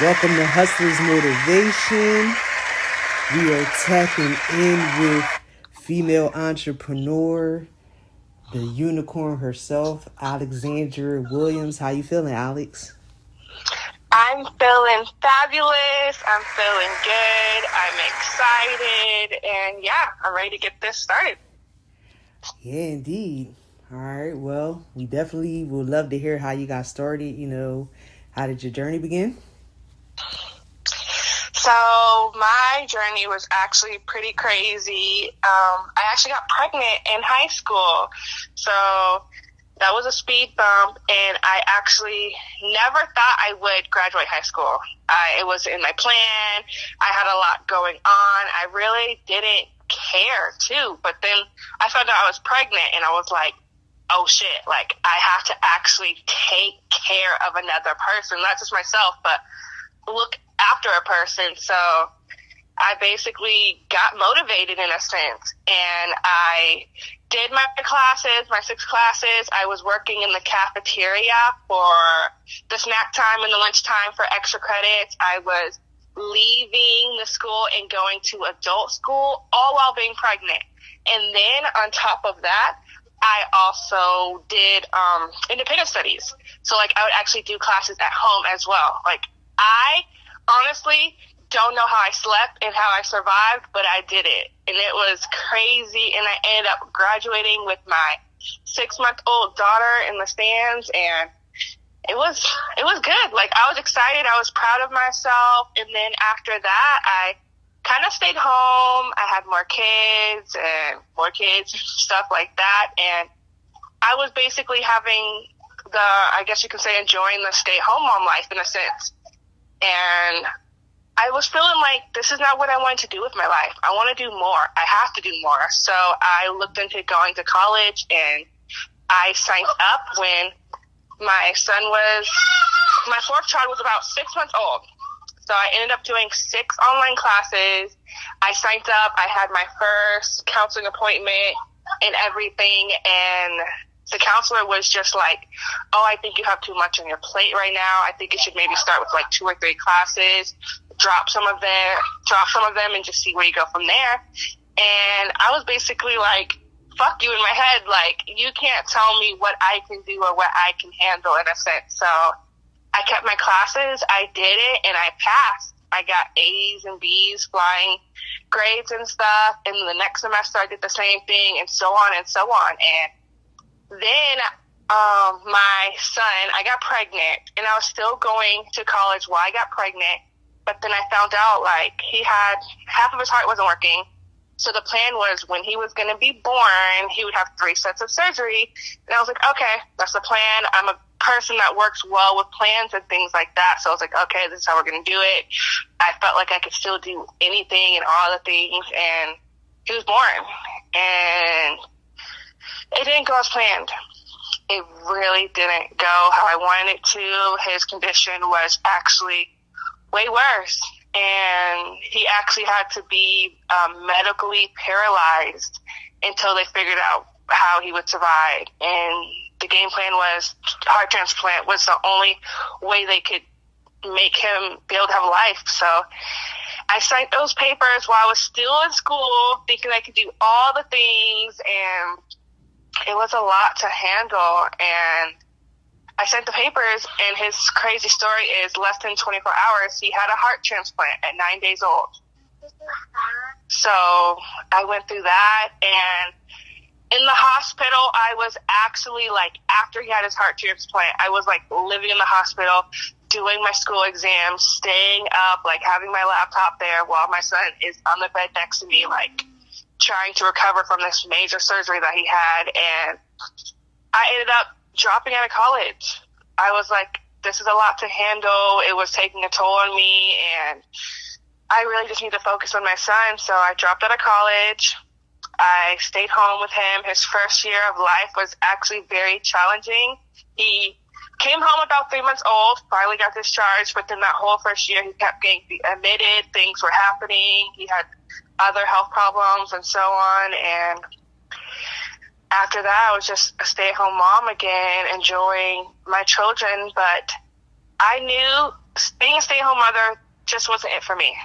Welcome to Hustlers Motivation. We are tapping in with female entrepreneur, the unicorn herself, Alexandra Williams. How you feeling, Alex? I'm feeling fabulous. I'm feeling good. I'm excited. And yeah, I'm ready to get this started. Yeah, indeed. All right. Well, we definitely would love to hear how you got started. How did your journey begin? So my journey was actually pretty crazy. I actually got pregnant in high school. So that was a speed bump, and I actually never thought I would graduate high school. It was in my plan. I had a lot going on. I really didn't care too. But then I found out I was pregnant, and I was like, oh shit, like I have to actually take care of another person, not just myself, but look after a person. So I basically got motivated in a sense, and I did my classes, my 6 classes. I was working in the cafeteria for the snack time and the lunch time for extra credits. I was leaving the school and going to adult school, all while being pregnant. And then on top of that, I also did independent studies. So like I would actually do classes at home as well. Like I honestly don't know how I slept and how I survived, but I did it. And it was crazy. And I ended up graduating with my 6-month-old daughter in the stands. And it was good. Like I was excited. I was proud of myself. And then after that, I kind of stayed home. I had more kids and stuff like that. And I was basically having I guess you could say, enjoying the stay-home mom life in a sense. And I was feeling like this is not what I wanted to do with my life. I want to do more. I have to do more. So I looked into going to college, and I signed up when my 4th child was about 6 months old. So I ended up doing 6 online classes. I signed up. I had my first counseling appointment and everything. And the counselor was just like, oh, I think you have too much on your plate right now. I think you should maybe start with like 2 or 3 classes, drop some of them and just see where you go from there. And I was basically like, fuck you in my head. Like, you can't tell me what I can do or what I can handle in a sense. So I kept my classes. I did it, and I passed. I got A's and B's, flying grades and stuff. And the next semester I did the same thing, and so on and so on. And then my son, I got pregnant, and I was still going to college while I got pregnant. But then I found out, like, he had half of his heart wasn't working. So the plan was when he was going to be born, he would have 3 sets of surgery. And I was like, okay, that's the plan. I'm a person that works well with plans and things like that. So I was like, okay, this is how we're going to do it. I felt like I could still do anything and all the things. And he was born. And it didn't go as planned. It really didn't go how I wanted it to. His condition was actually way worse. And he actually had to be medically paralyzed until they figured out how he would survive. And the game plan was heart transplant was the only way they could make him be able to have a life. So I signed those papers while I was still in school, thinking I could do all the things, and it was a lot to handle. And I sent the papers, and his crazy story is less than 24 hours, he had a heart transplant at 9 days old. So I went through that, and in the hospital, I was actually, like, after he had his heart transplant, I was, like, living in the hospital, doing my school exams, staying up, like, having my laptop there while my son is on the bed next to me, like, trying to recover from this major surgery that he had. And I ended up dropping out of college. I was like, this is a lot to handle. It was taking a toll on me, and I really just need to focus on my son. So I dropped out of college. I stayed home with him. His first year of life was actually very challenging. He came home about 3 months old, finally got discharged, but then that whole first year he kept getting admitted. Things were happening. He had other health problems and so on. And after that, I was just a stay-at-home mom again, enjoying my children. But I knew being a stay-at-home mother just wasn't it for me.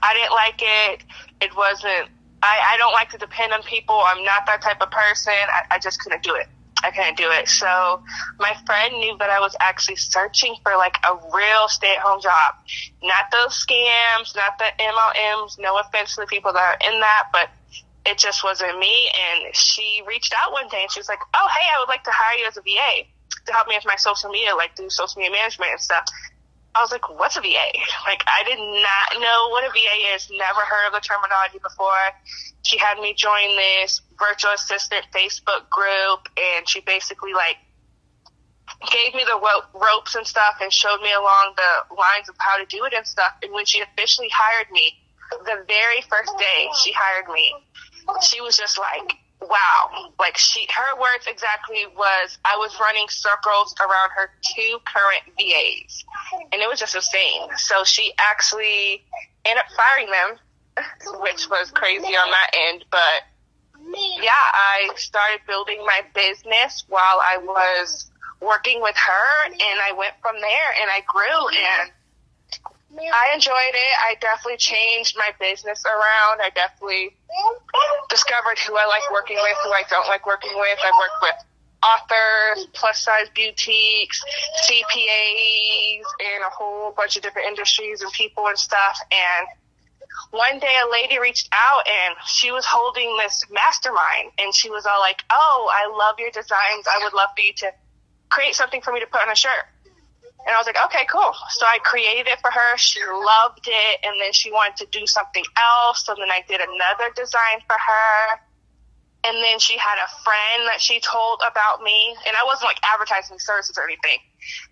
I didn't like it. It wasn't, I don't like to depend on people. I'm not that type of person. I just couldn't do it. I couldn't do it. So my friend knew that I was actually searching for like a real stay-at-home job. Not those scams, not the MLMs. No offense to the people that are in that, but it just wasn't me. And she reached out one day and she was like, oh, hey, I would like to hire you as a VA to help me with my social media, like do social media management and stuff. I was like, what's a VA? Like, I did not know what a VA is. Never heard of the terminology before. She had me join this virtual assistant Facebook group, and she basically, like, gave me the ropes and stuff and showed me along the lines of how to do it and stuff. And when she officially hired me, the very first day she hired me, she was just like, wow. Like, her words exactly was, I was running circles around her 2 current VAs. And it was just insane. So she actually ended up firing them, which was crazy on that end. But yeah, I started building my business while I was working with her, and I went from there, and I grew, and I enjoyed it. I definitely changed my business around. I definitely discovered who I like working with, who I don't like working with. I worked with authors, plus-size boutiques, CPAs, and a whole bunch of different industries and people and stuff. And one day a lady reached out, and she was holding this mastermind, and she was all like, oh, I love your designs. I would love for you to create something for me to put on a shirt. And I was like, okay, cool. So I created it for her. She loved it. And then she wanted to do something else. So then I did another design for her. And then she had a friend that she told about me. And I wasn't like advertising services or anything.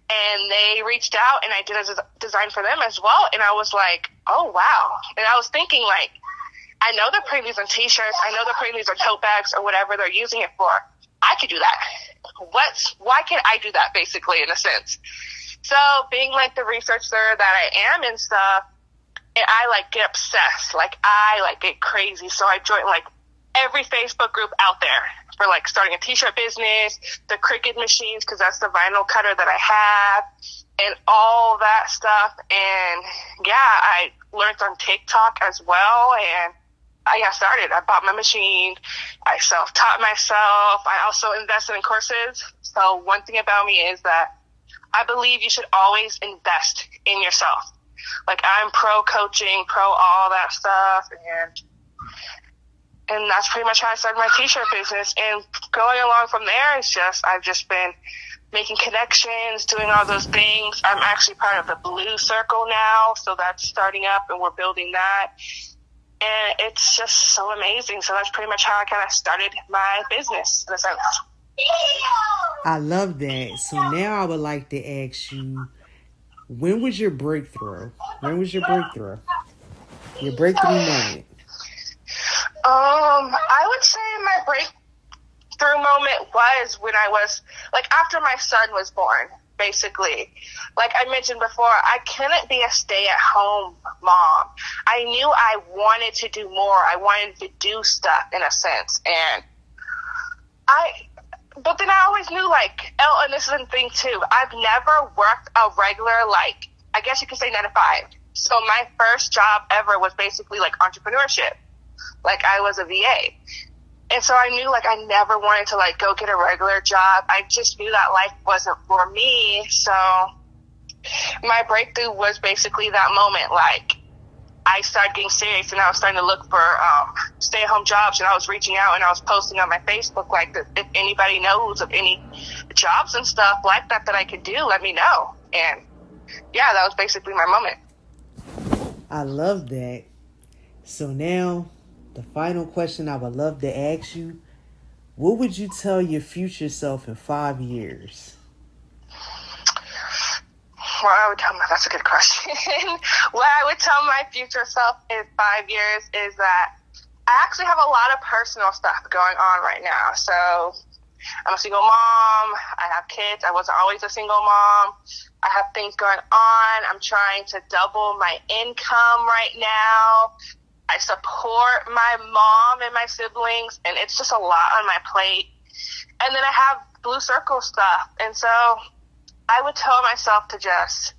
And they reached out, and I did a design for them as well. And I was like, oh, wow. And I was thinking, like, I know they're putting these on T-shirts. I know they're putting these on tote bags or whatever they're using it for. I could do that. Why can't I do that, basically, in a sense? So being like the researcher that I am and stuff, and I like get obsessed. Like, I like get crazy. So I joined like every Facebook group out there for like starting a T-shirt business, the Cricut machines, because that's the vinyl cutter that I have, and all that stuff. And yeah, I learned on TikTok as well, and I got started. I bought my machine. I self-taught myself. I also invested in courses. So one thing about me is that I believe you should always invest in yourself. Like, I'm pro coaching, pro all that stuff, and that's pretty much how I started my T-shirt business. And going along from there, I've just been making connections, doing all those things. I'm actually part of the Blue Circle now, so that's starting up, and we're building that. And it's just so amazing. So that's pretty much how I kind of started my business, in a sense. I love that. So now I would like to ask you, when was your breakthrough? When was your breakthrough? Your breakthrough moment? I would say my breakthrough moment was when I was, like, after my son was born, basically. Like I mentioned before, I couldn't be a stay-at-home mom. I knew I wanted to do more. I wanted to do stuff, in a sense. But then I always knew, like, and this is a thing too, I've never worked a regular, like, I guess you could say 9 to 5. So my first job ever was basically like entrepreneurship. Like, I was a VA. And so I knew, like, I never wanted to, like, go get a regular job. I just knew that life wasn't for me. So my breakthrough was basically that moment. Like, I started getting serious, and I was starting to look for stay-at-home jobs, and I was reaching out, and I was posting on my Facebook, like, if anybody knows of any jobs and stuff like that I could do, let me know. And yeah, that was basically my moment. I love that. So now, the final question I would love to ask you, what would you tell your future self in 5 years? Well, that's a good question. What I would tell my future self in 5 years is that I actually have a lot of personal stuff going on right now. So I'm a single mom. I have kids. I wasn't always a single mom. I have things going on. I'm trying to double my income right now. I support my mom and my siblings, and it's just a lot on my plate. And then I have Blue Circle stuff. And so I would tell myself to just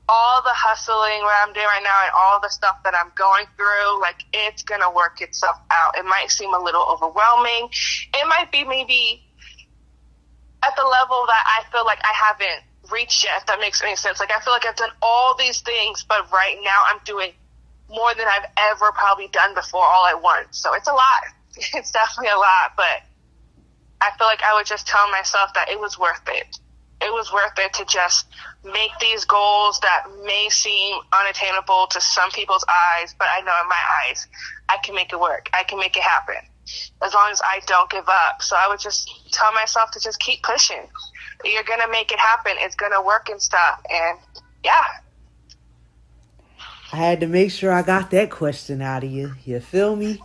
all the hustling what I'm doing right now and all the stuff that I'm going through, like, it's going to work itself out. It might seem a little overwhelming. It might be maybe at the level that I feel like I haven't reached yet, if that makes any sense. Like, I feel like I've done all these things, but right now I'm doing more than I've ever probably done before all at once. So it's a lot. It's definitely a lot, but I feel like I would just tell myself that it was worth it. It was worth it to just make these goals that may seem unattainable to some people's eyes, but I know in my eyes, I can make it work. I can make it happen as long as I don't give up. So I would just tell myself to just keep pushing. You're going to make it happen. It's going to work and stuff. And yeah. I had to make sure I got that question out of you. You feel me?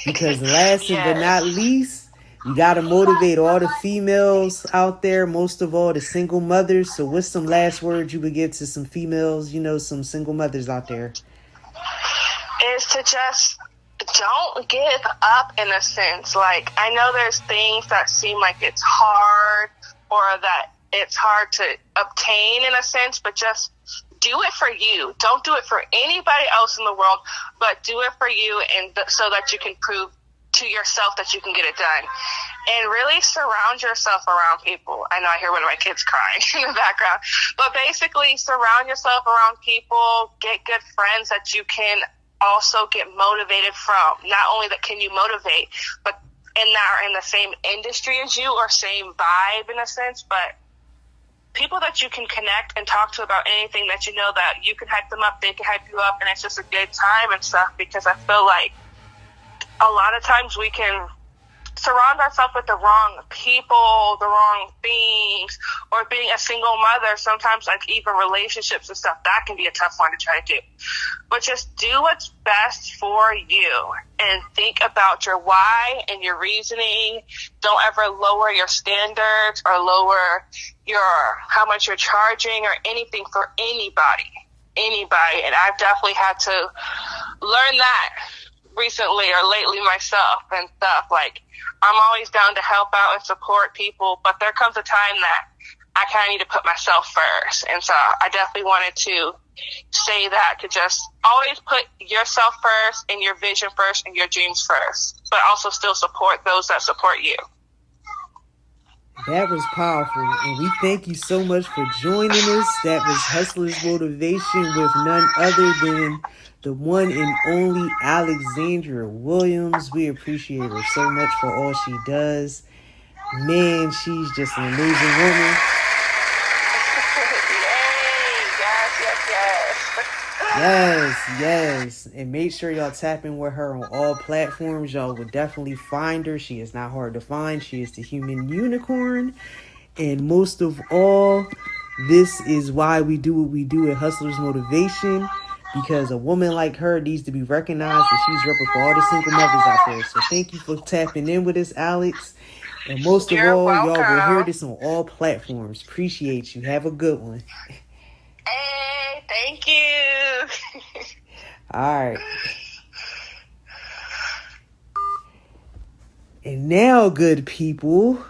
Because last but not least, you got to motivate all the females out there, most of all the single mothers. So what's some last words you would give to some females, some single mothers out there? Is to just don't give up, in a sense. Like, I know there's things that seem like it's hard or that it's hard to obtain, in a sense, but just do it for you. Don't do it for anybody else in the world, but do it for you, and so that you can prove to yourself that you can get it done. And really surround yourself around people. I know I hear one of my kids crying in the background, but basically surround yourself around people, get good friends that you can also get motivated from. Not only that can you motivate, but that are in the same industry as you or same vibe, in a sense, but people that you can connect and talk to about anything, that you know that you can hype them up, they can hype you up, and it's just a good time and stuff. Because I feel like a lot of times we can surround ourselves with the wrong people, the wrong things, or being a single mother, sometimes like even relationships and stuff, that can be a tough one to try to do. But just do what's best for you and think about your why and your reasoning. Don't ever lower your standards or lower how much you're charging or anything for anybody. And I've definitely had to learn that recently or lately myself and stuff. Like, I'm always down to help out and support people, but there comes a time that I kind of need to put myself first. And so I definitely wanted to say that, to just always put yourself first and your vision first and your dreams first, but also still support those that support you. That was powerful, and we thank you so much for joining us. That was Hustlers Motivation with none other than the one and only Alexandra Williams. We appreciate her so much for all she does. Man, she's just an amazing woman. Yes. And make sure y'all tap in with her on all platforms. Y'all will definitely find her. She is not hard to find. She is the human unicorn. And most of all, this is why we do what we do at Hustlers Motivation. Because a woman like her needs to be recognized, and she's repping for all the single mothers out there. So thank you for tapping in with us, Alex. And most of all, y'all will hear this on all platforms. Appreciate you. Have a good one. Hey, thank you. All right. And now, good people,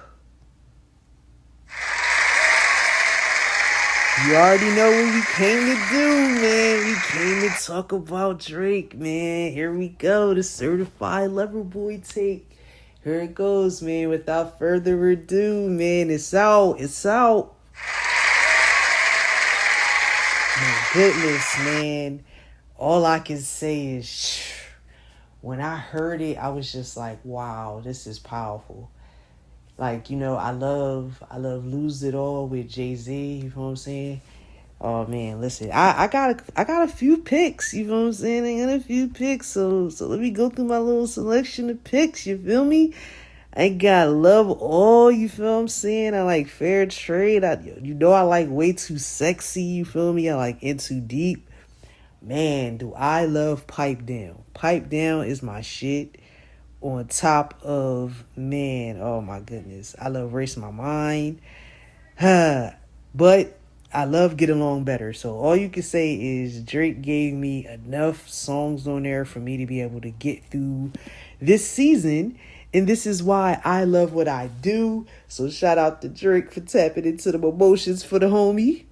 you already know what we came to do, man. We came to talk about Drake, man. Here we go, the Certified Lover Boy take. Here it goes, man. Without further ado, man, it's out. My goodness, man. All I can say is, when I heard it, I was just like, wow, this is powerful. Like, I love Lose It All with Jay-Z, you know what I'm saying? Oh man, listen, I got a few picks, you know what I'm saying? I got a few picks, so let me go through my little selection of picks, you feel me? I got Love All, you feel what I'm saying? I like Fair Trade, I like Way Too Sexy, you feel me? I like In Too Deep. Man, do I love Pipe Down. Pipe Down is my shit. On top of, man, oh my goodness, I love Race My Mind. But I love Get Along Better. So all you can say is Drake gave me enough songs on there for me to be able to get through this season. And this is why I love what I do. So shout out to Drake for tapping into the emotions for the homie.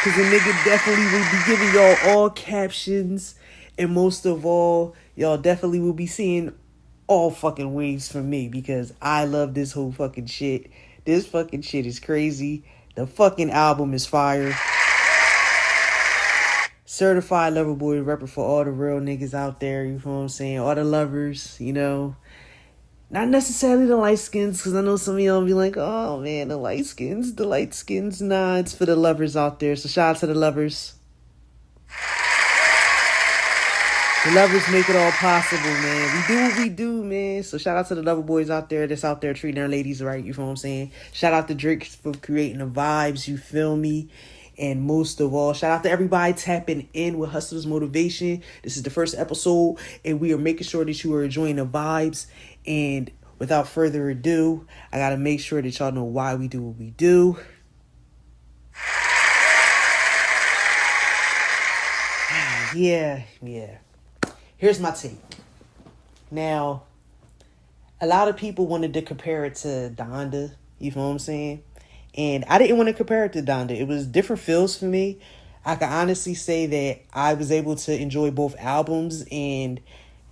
Because the nigga definitely will be giving y'all all captions. And most of all, y'all definitely will be seeing all fucking waves from me. Because I love this whole fucking shit. This fucking shit is crazy. The fucking album is fire. Certified Lover Boy repping for all the real niggas out there. You know what I'm saying? All the lovers, you know. Not necessarily the light skins, because I know some of y'all be like, oh man, the light skins. Nah, it's for the lovers out there. So shout out to the lovers. The lovers make it all possible, man. We do what we do, man. So shout out to the lover boys out there that's out there treating their ladies right, you feel what I'm saying? Shout out to Drake for creating the vibes, you feel me? And most of all, shout out to everybody tapping in with Hustlers Motivation. This is the first episode, and we are making sure that you are enjoying the vibes. And without further ado, I got to make sure that y'all know why we do what we do. Yeah. Here's my take. Now, a lot of people wanted to compare it to Donda. You know what I'm saying? And I didn't want to compare it to Donda. It was different feels for me. I can honestly say that I was able to enjoy both albums and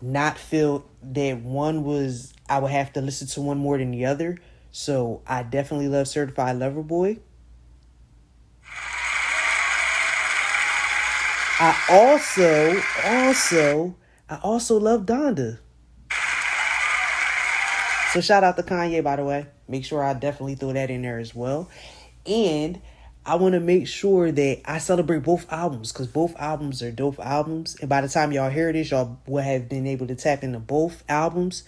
not feel that one was, I would have to listen to one more than the other. So I definitely love Certified Lover Boy. I also love Donda. So shout out to Kanye, by the way. Make sure I definitely throw that in there as well. And I want to make sure that I celebrate both albums, because both albums are dope albums. And by the time y'all hear this, y'all will have been able to tap into both albums.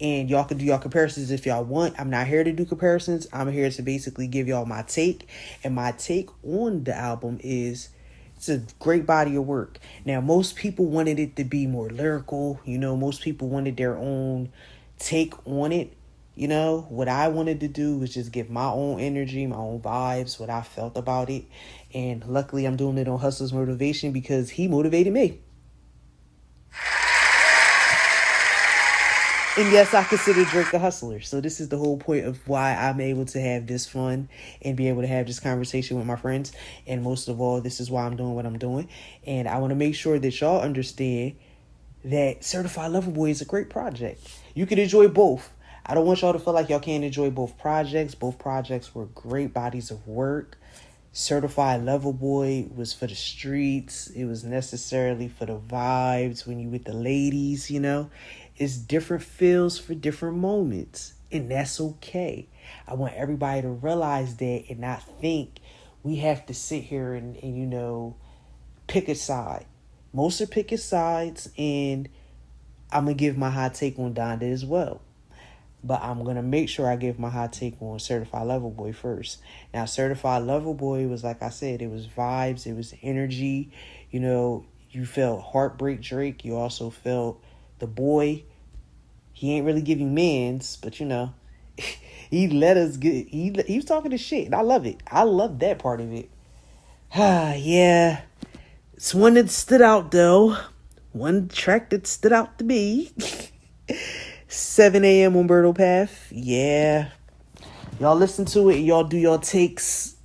And y'all can do y'all comparisons if y'all want. I'm not here to do comparisons. I'm here to basically give y'all my take. And my take on the album is, it's a great body of work. Now, most people wanted it to be more lyrical. You know, most people wanted their own take on it. You know, what I wanted to do was just give my own energy, my own vibes, what I felt about it. And luckily, I'm doing it on Hustler's Motivation because he motivated me. And yes, I consider Drake a hustler. So this is the whole point of why I'm able to have this fun and be able to have this conversation with my friends. And most of all, this is why I'm doing what I'm doing. And I want to make sure that y'all understand that Certified Lover Boy is a great project. You can enjoy both. I don't want y'all to feel like y'all can't enjoy both projects. Both projects were great bodies of work. Certified Lover Boy was for the streets. It was necessarily for the vibes when you with the ladies, you know. It's different feels for different moments, and that's okay. I want everybody to realize that and not think we have to sit here and you know, pick a side. Most are picking sides, and I'm going to give my hot take on Donda as well. But I'm going to make sure I give my hot take on Certified Lover Boy first. Now, Certified Lover Boy was, like I said, it was vibes, it was energy. You know, you felt Heartbreak Drake. You also felt the boy. He ain't really giving mans, but you know, he let us get, he was talking to shit, and I love it. I love that part of it. Yeah. It's one that stood out, though. One track that stood out to me. 7 a.m. Umberto Path. Yeah. Y'all listen to it and y'all do your takes,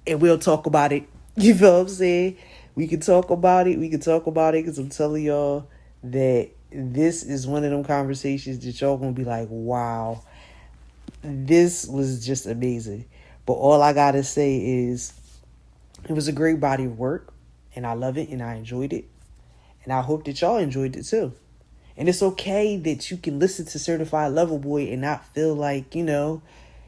and we'll talk about it. You know what I'm saying? We can talk about it because I'm telling y'all that this is one of them conversations that y'all gonna be like, wow, this was just amazing. But all I gotta say is it was a great body of work, and I love it and I enjoyed it. And I hope that y'all enjoyed it too. And it's okay that you can listen to Certified Lover Boy and not feel like, you know,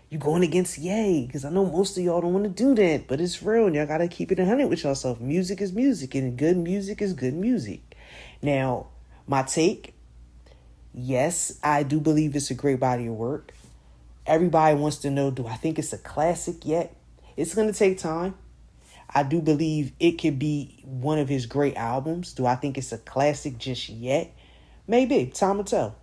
you're going against Ye. Because I know most of y'all don't want to do that. But it's real, and y'all got to keep it 100 with yourself. Music is music, and good music is good music. Now, my take, yes, I do believe it's a great body of work. Everybody wants to know, do I think it's a classic yet? It's going to take time. I do believe it could be one of his great albums. Do I think it's a classic just yet? Maybe. Time will tell.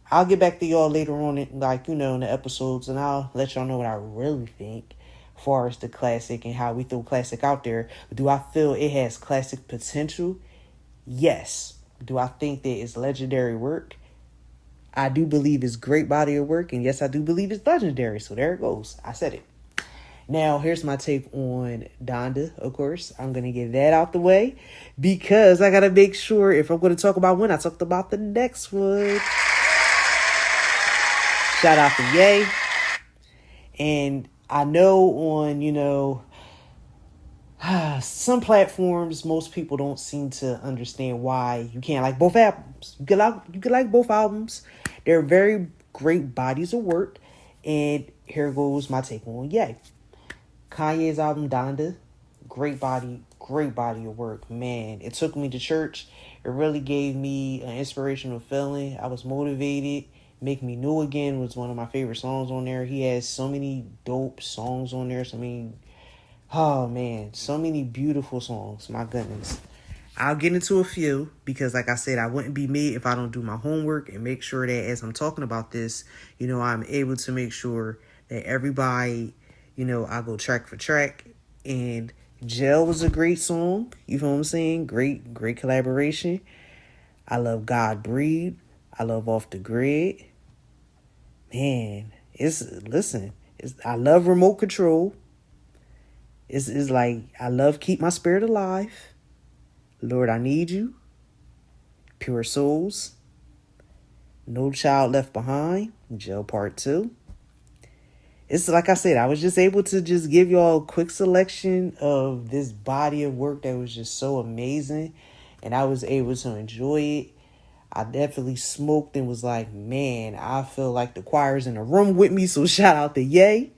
I'll get back to y'all later on, in the episodes, and I'll let y'all know what I really think as far as the classic and how we throw classic out there. Do I feel it has classic potential? Yes. Do I think that it's legendary work? I do believe it's great body of work, and yes, I do believe it's legendary. So there it goes. I said it. Now, here's my take on Donda, of course. I'm going to get that out the way because I got to make sure if I'm going to talk about one, I talked about the next one. Shout out to Ye. And I know on, some platforms, most people don't seem to understand why you can't like both albums. You could like both albums. They're very great bodies of work. And here goes my take on Ye. Kanye's album Donda, great body of work. Man, it took me to church. It really gave me an inspirational feeling. I was motivated. Make Me New Again was one of my favorite songs on there. He has so many dope songs on there. So many beautiful songs. My goodness. I'll get into a few because, like I said, I wouldn't be me if I don't do my homework and make sure that as I'm talking about this, I'm able to make sure that everybody, I go track for track. And Gel was a great song. You know what I'm saying? Great collaboration. I love God Breathe. I love Off the Grid. Man, I love Remote Control. It's like, I love Keep My Spirit Alive. Lord, I Need You. Pure Souls. No Child Left Behind. Gel Part 2. It's like I said, I was just able to just give y'all a quick selection of this body of work that was just so amazing. And I was able to enjoy it. I definitely smoked and was like, man, I feel like the choir's in the room with me. So shout out to Ye.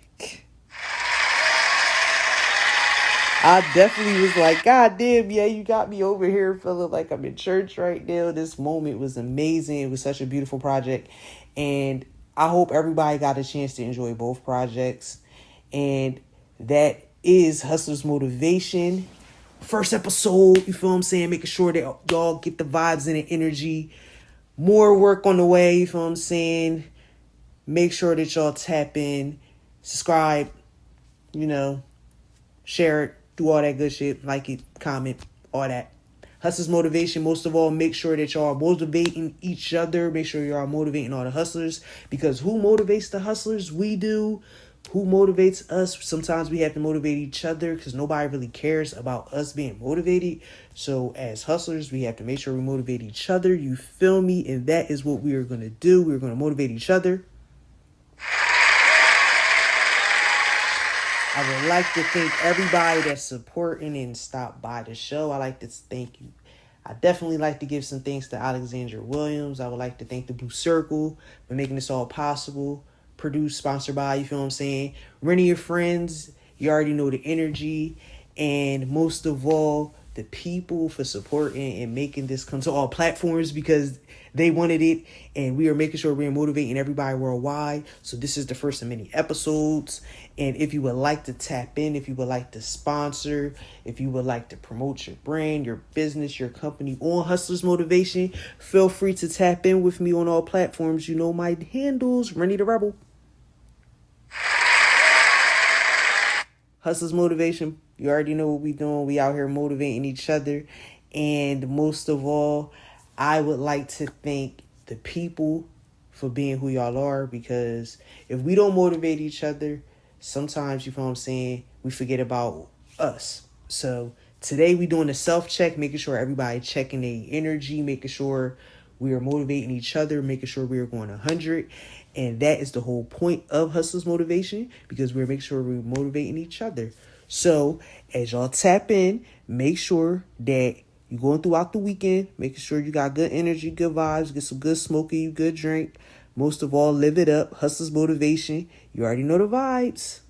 I definitely was like, God damn, yeah, you got me over here feeling like I'm in church right now. This moment was amazing. It was such a beautiful project. And I hope everybody got a chance to enjoy both projects. And that is Hustlers Motivation. First episode, you feel what I'm saying? Making sure that y'all get the vibes and the energy. More work on the way, you feel what I'm saying? Make sure that y'all tap in, subscribe, share it. Do all that good shit. Like it, comment, all that. Hustlers Motivation. Most of all, make sure that y'all are motivating each other. Make sure y'all are motivating all the hustlers. Because who motivates the hustlers? We do. Who motivates us? Sometimes we have to motivate each other because nobody really cares about us being motivated. So as hustlers, we have to make sure we motivate each other. You feel me? And that is what we are going to do. We're going to motivate each other. I would like to thank everybody that's supporting and stopped by the show. I like to thank you. I definitely like to give some thanks to Alexandra Williams. I would like to thank the Blue Circle for making this all possible. Produced, sponsored by, you feel what I'm saying? Running your friends. You already know the energy. And most of all, the people for supporting and making this come to all platforms because they wanted it. And we are making sure we're motivating everybody worldwide. So this is the first of many episodes. And if you would like to tap in, if you would like to sponsor, if you would like to promote your brand, your business, your company on Hustlers Motivation, feel free to tap in with me on all platforms. You know my handles, Rennie the Rebel. Hustlers Motivation. You already know what we doing. We out here motivating each other. And most of all, I would like to thank the people for being who y'all are. Because if we don't motivate each other, sometimes, you feel what I'm saying, we forget about us. So today we doing a self-check, making sure everybody checking their energy, making sure we are motivating each other, making sure we are going 100. And that is the whole point of Hustlers Motivation, because we're making sure we're motivating each other. So as y'all tap in, make sure that you're going throughout the weekend, making sure you got good energy, good vibes, get some good smoking, good drink. Most of all, live it up. Hustlers Motivation. You already know the vibes.